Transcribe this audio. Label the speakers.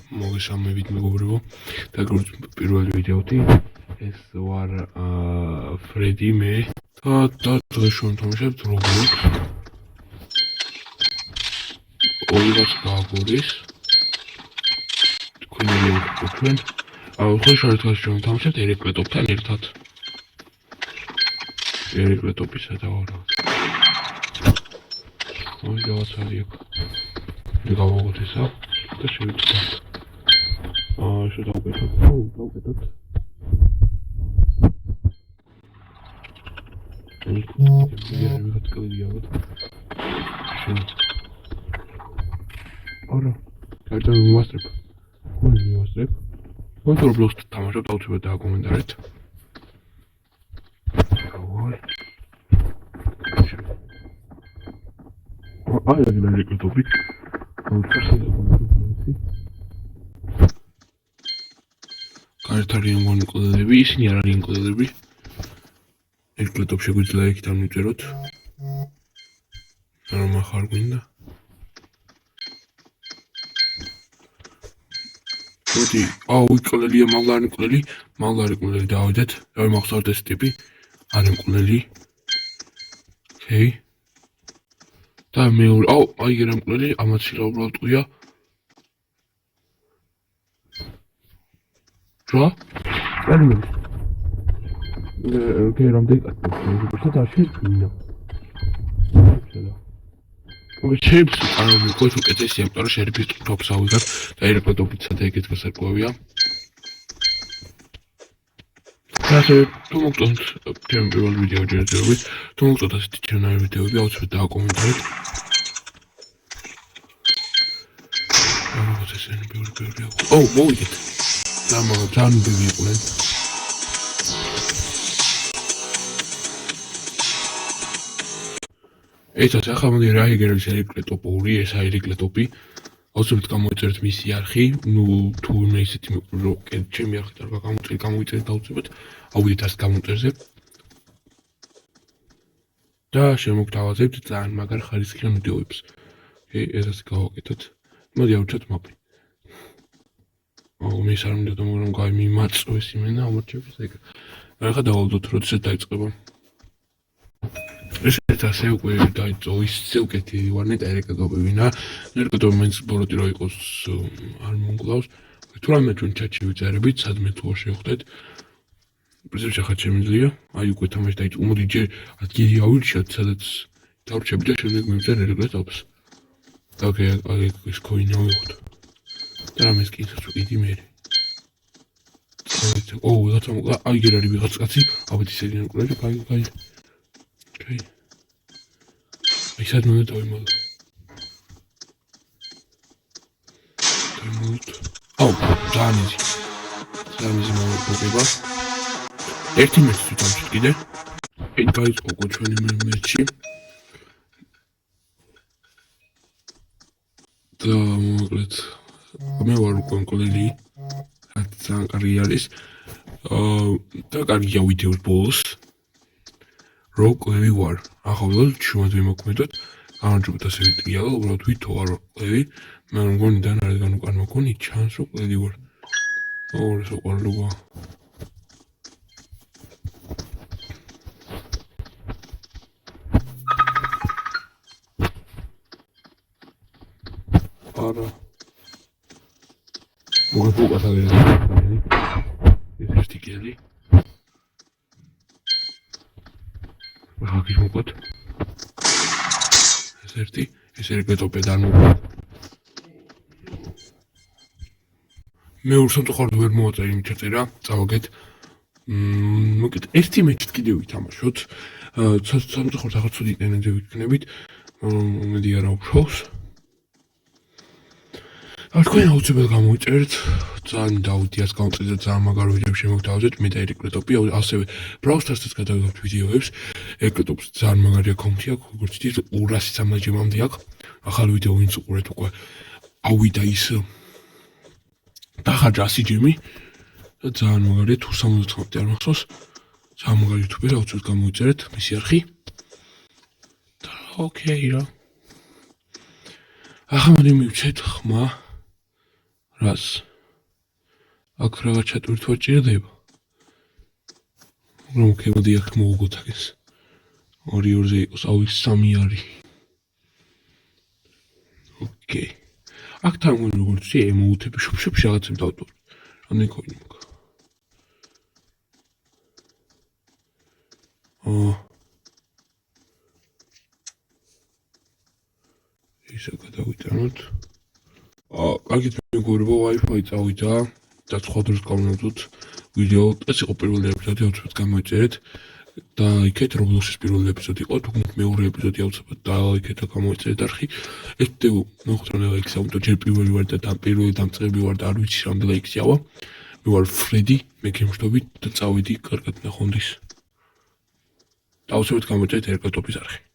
Speaker 1: მოგესალმებით მეგობრებო. და როგორც პირველი ვიდეოთი ეს ვარ ფრედი მე და დღეს შევთამაშებთ Roblox. ორივას გაგვრის. თქვენი მოგწყვეტენ. ხო შევთამაშებთ შევთამაშებთ ერეკლეტოპთან ერთად. ერეკლეტოპისა და ვარო. ой, დავაცალი აქ. გავაგოთ ესა და შევიტანოთ. Що давкетот? Давкетот. Я вигадкали ягод. Що? Ора. Картан мастер. Куди мастер? Вот Roblox тамашаб დავწვევ და კომენტარით. აი რა გინდა კარტარიან მონკლდები, ისინი არ არიან კლდები. ერკლეტოპ შეგვიძლია იქით ამიწეროთ. რომ ახარ გვინდა. მოდი, კლდელია მაღლარი კლდელი დავიდეთ. რა მახსოვთ ეს ტიპი? არის კლდელი. ოკეი. და მეორე, აი რა კლდელი, ამაც რა უბრალოდ ყია. რა? პერმენ. ოკეი, რამდენი კაცი და შეიძლება. შეიძლება ამ კოჩო კეთესი ამ პარაშ ერბის ტოპს ავიღებ და ერეკლეტოპიცა და ეგეთ გასარკვევია. ასე თუ მოგწონთ ჩემი პირველი ვიდეო ჯერჯერობით, თუ მოგწონთ ასეთი ჩემნაირი ვიდეოები, აუცილებლად დააკომენტარეთ. ამას ესენი ბევრი აქვს. მოვიდეთ. ძალიან ბევრი იყვნენ. ეცად ახლა მოდი რა იგერების ერეკლეტოპური, ეს ერეკლეტოპი. აუცილებლად გამოიწერეთ მისი არხი, თუ მე ისეთი მეკროკეთ, ჩემი არხი და გამოიწერეთ დაუწევთ, ავიდეთ ას გამოწერზე. და შემოგთავაზებთ ძალიან მაგარ ხარისხიან ვიდეოებს. ესაც გავაკეთოთ. მოდი ავუჩოთ მაპი. მე არ მინდა რომ გამიმაწვეს იმენა ამორჩევს ეგ. ახლა დავალდოთ როდესაც დაიწყება. ესეც ასე უკვე დაიწყო ისე უკეთი ვარნეტა ერეკლეტოპებინა. ერეკლეტოპი მეც ბოროტი რო იყოს არ მომკლავს. თუ რამე ჩვენ ჩატში ვიწერებით, სადმე თუ შევხვდეთ. პრინციპში ახლა შემიძლია, აი უკვე თამაში დაიწყო. მოდი ჯერ ადგილი ავირჩიოთ, სადაც დავრჩები და შემდეგ მივწერე ერეკლეტოპს. ოკეი, აი ეს კოინი ავიღოთ. და რამეს კი ისე ვიდი მე. რაცა მოკლა, აი გერ არის ვიღაც კაცი, აბეთ ისე ერეკლეტოპი, კაი. ოკეი. აი სადმე დავიმალო. ძალიან იზი მოგება. ერთი მეც თვითონში კიდე. ეგ გაიწყო ჩვენი მეჩი. და მოკლედ მე ვარ უკვე მკვლელი. ძალიან კარგი არის. და კარგია ვიდეოს ბოლოს. რო კლევი ვარ. ახლა შუად ვიმოქმედოთ. გამარჯობთ ასე ვიტრიალო, უბრალოდ ვითო არ კლევი. მე მგონი და რადგან უკან მოგონი ჩანს რო კლევი ვარ. ეს უყურლობა. არა. მოგებუყა თავი. ეს ერთი კელი. ახლა მოგოთ. ეს ერთი, ეს ერეკლეტოპი და მოგოთ. მე ურსამწუხაროდ ვერ მოვაწერ იმ ჩაწერა, წავაგეთ. მოკეთ ერთი მეჩით კიდევ ვითამაშოთ. სამწუხაროდ ახლა ცუდი ენერგია ვიქნებით. მოდი არა უშავს. თქვენ აუცილებლად გამოიწერეთ. ძალიან დაუდიას გამოწერეთ და ძალიან მაგარ ვიდეოებს შემოგთავაზეთ. მე და ერეკლეტოპი, ასევე Brawl Stars-ს გადავიღებთ ვიდეოებს. ერეკლეტოპს ძალიან მაგარი აკაუნთი აქვს, როგორც იცით 200 ჯემამდე აქვს. ახალი ვიდეო ვინც უყურეთ უკვე ავიდა ის დახარჯა 100 ჯემი. ძალიან მაგარია, თუ 79 არ მახსოვს. ძალიან მაგარი იუთუბერი, აუცილებლად გამოიწერეთ მისი არხი. და ოკეი რა. ახლა მოდი მივცეთ ხმა. რას? აქ რაღაც ჩატვირთვა ჭირდება. რომ ქემოდი აქ მოვუგოთ აქეს. 2-2-ზე იყოს, ავი 3 არის. ოკეი. აქ თან როგორც ემოუთები შუბშუბში რაღაცები დავტოვე. რამდენი კოინი მაქვს? ისე გადავიტანოთ. კარგით მეგობრებო, Wi-Fi წავიდა და სხვა დროს გავნავდოთ ვიდეო. ეს იყო პირველი ეპიზოდი, აუცილებლად გამოიწერეთ. და იქეთ Roblox-ის პირველი ეპიზოდი იყო, თუ გქონდათ მეორე ეპიზოდი აუცილებლად დაიქეთ და გამოიწერეთ არხი. ეს ვიდეო მოხდა ლაიქს აუნტო ჯერ პირველი ვარ და პირველი დამწყები ვარ და არ ვიცი რამდენი ლაიქს იავა. მე ვარ ფრედი, მე გემშვიდობით და წავედი კარგად ნახონდის. და აუცილებლად გამოიწერეთ ერგატოპის არხი.